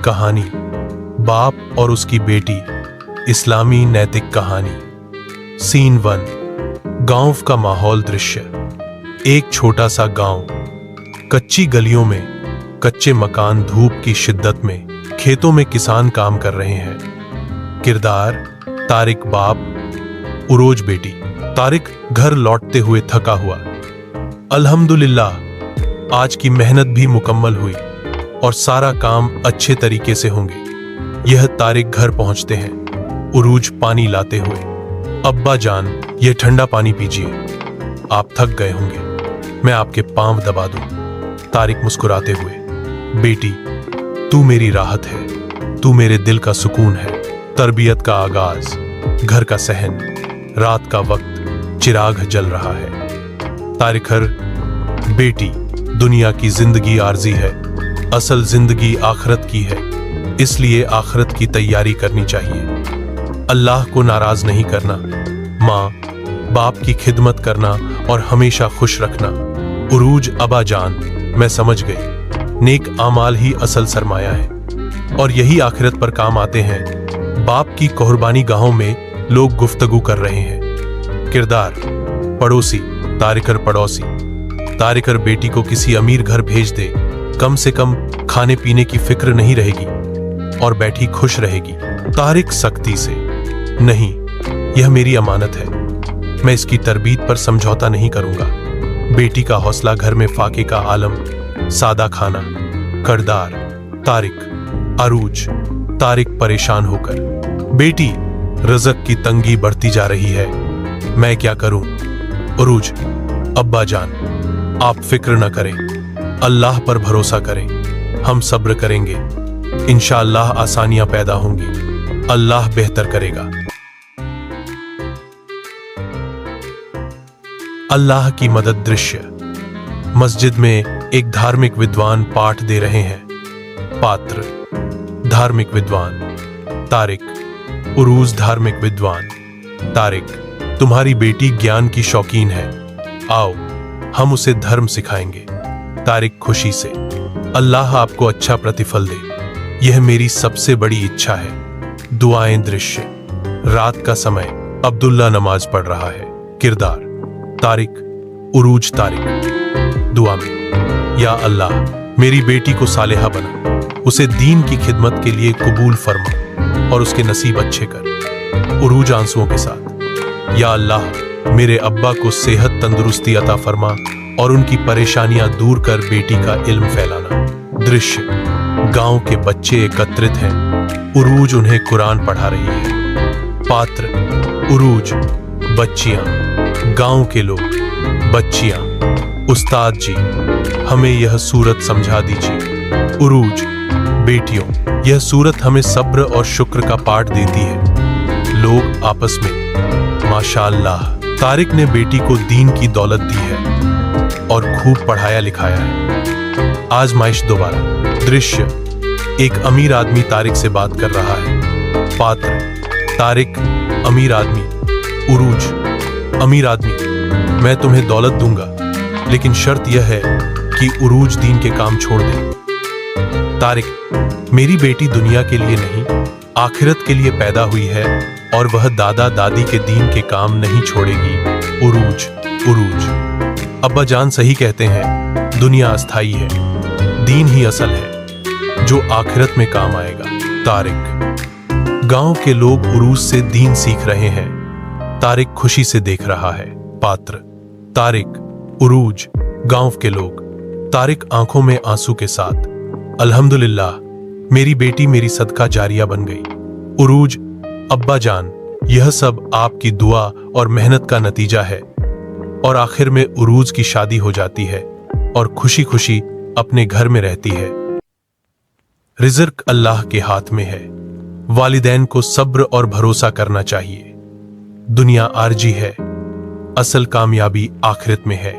कहानी बाप और उसकी बेटी, इस्लामी नैतिक कहानी। सीन 1। गांव का माहौल दृश्य। एक छोटा सा गांव, कच्ची गलियों में कच्चे मकान, धूप की शिद्दत में खेतों में किसान काम कर रहे हैं। किरदार तारिक बाप, उरोज बेटी। तारिक घर लौटते हुए थका हुआ। अल्हम्दुलिल्लाह, आज की मेहनत भी मुकम्मल हुई और सारा काम अच्छे तरीके से होंगे। यह तारिक घर पहुंचते हैं, उरूज पानी लाते हुए। अब्बा जान, यह ठंडा पानी पीजिए, आप थक गए होंगे, मैं आपके पांव दबा दूं। तारिक मुस्कुराते हुए, बेटी तू मेरी राहत है, तू मेरे दिल का सुकून है। तरबियत का आगाज, घर का सहन, रात का वक्त, चिराग जल रहा है। तारिक हर, बेटी दुनिया की जिंदगी आर्जी है, असल जिंदगी आखिरत की है, इसलिए आखिरत की तैयारी करनी चाहिए। अल्लाह को नाराज नहीं करना, माँ बाप की खिदमत करना और हमेशा खुश रखना। उरूज अबा जान, मैं समझ गई, नेक आमाल ही असल सरमाया है और यही आखिरत पर काम आते हैं। बाप की कुर्बानी गाहों में लोग गुफ्तगू कर रहे हैं। किरदार पड़ोसी, तारिकर पड़ोसी। तारिकर बेटी को किसी अमीर घर भेज दे, कम से कम खाने पीने की फिक्र नहीं रहेगी और बैठी खुश रहेगी। तारिक सख्ती से, नहीं, यह मेरी अमानत है, मैं इसकी तरबीत पर समझौता नहीं करूंगा। बेटी का हौसला घर में फाके का आलम, सादा खाना। किरदार तारिक अरूज। तारिक परेशान होकर, बेटी रज़क की तंगी बढ़ती जा रही है, मैं क्या करूं? उरूज अब्बा जान, आप फिक्र न करें, अल्लाह पर भरोसा करें, हम सब्र करेंगे, इंशाअल्लाह आसानियां पैदा होंगी, अल्लाह बेहतर करेगा। अल्लाह की मदद दृश्य। मस्जिद में एक धार्मिक विद्वान पाठ दे रहे हैं। पात्र धार्मिक विद्वान। तारिक उरूज धार्मिक विद्वान। तारिक, तुम्हारी बेटी ज्ञान की शौकीन है, आओ हम उसे धर्म सिखाएंगे। तारिक खुशी से, अल्लाह आपको अच्छा प्रतिफल दे, यह मेरी सबसे बड़ी इच्छा है। दुआएं दृश्य। रात का समय, अब्दुल्ला नमाज पढ़ रहा है। किरदार तारिक उरूज। तारिक दुआ में, या अल्लाह मेरी बेटी को सालेहा बना, उसे दीन की खिदमत के लिए कबूल फरमा और उसके नसीब अच्छे कर। उरूज आंसुओं के साथ, या अल्लाह मेरे अब्बा को सेहत तंदुरुस्ती अता फरमा और उनकी परेशानियां दूर कर बेटी का इल्म फैलाना। दृश्य, गांव के बच्चे एकत्रित हैं, उरूज उन्हें कुरान पढ़ा रही है। पात्र उरूज। बच्चियां, गांव के लोग। बच्चियां, उस्ताद जी हमें यह सूरत समझा दीजिए। उरूज, बेटियों यह सूरत हमें सब्र और शुक्र का पाठ देती है। लोग आपस में, माशाअल्लाह तारिक ने बेटी को दीन की दौलत दी है और खूब पढ़ाया लिखाया है। आजमाइश दोबारा। दृश्य, एक अमीर आदमी तारिक से बात कर रहा है। पात्र तारिक अमीर आदमी। उरूज अमीर आदमी, मैं तुम्हें दौलत दूंगा, लेकिन शर्त यह है कि उरूज दीन के काम छोड़ दे। तारिक, मेरी बेटी दुनिया के लिए नहीं, आखिरत के लिए पैदा हुई है और वह दादा दादी के दीन के काम नहीं छोड़ेगी। उरूज उरूज अब्बा जान सही कहते हैं, दुनिया अस्थाई है, दीन ही असल है जो आखिरत में काम आएगा। तारिक, गांव के लोग उरूज से दीन सीख रहे हैं। तारिक खुशी से देख रहा है। पात्र तारिक उरूज, गांव के लोग। तारिक आंखों में आंसू के साथ, अल्हम्दुलिल्लाह मेरी बेटी मेरी सदका जारिया बन गई। उरूज अब्बा जान, यह सब आपकी दुआ और मेहनत का नतीजा है। और आखिर में उरूज की शादी हो जाती है और खुशी खुशी अपने घर में रहती है। रिज़्क अल्लाह के हाथ में है, वालिदैन को सब्र और भरोसा करना चाहिए। दुनिया आरजी है, असल कामयाबी आखिरत में है।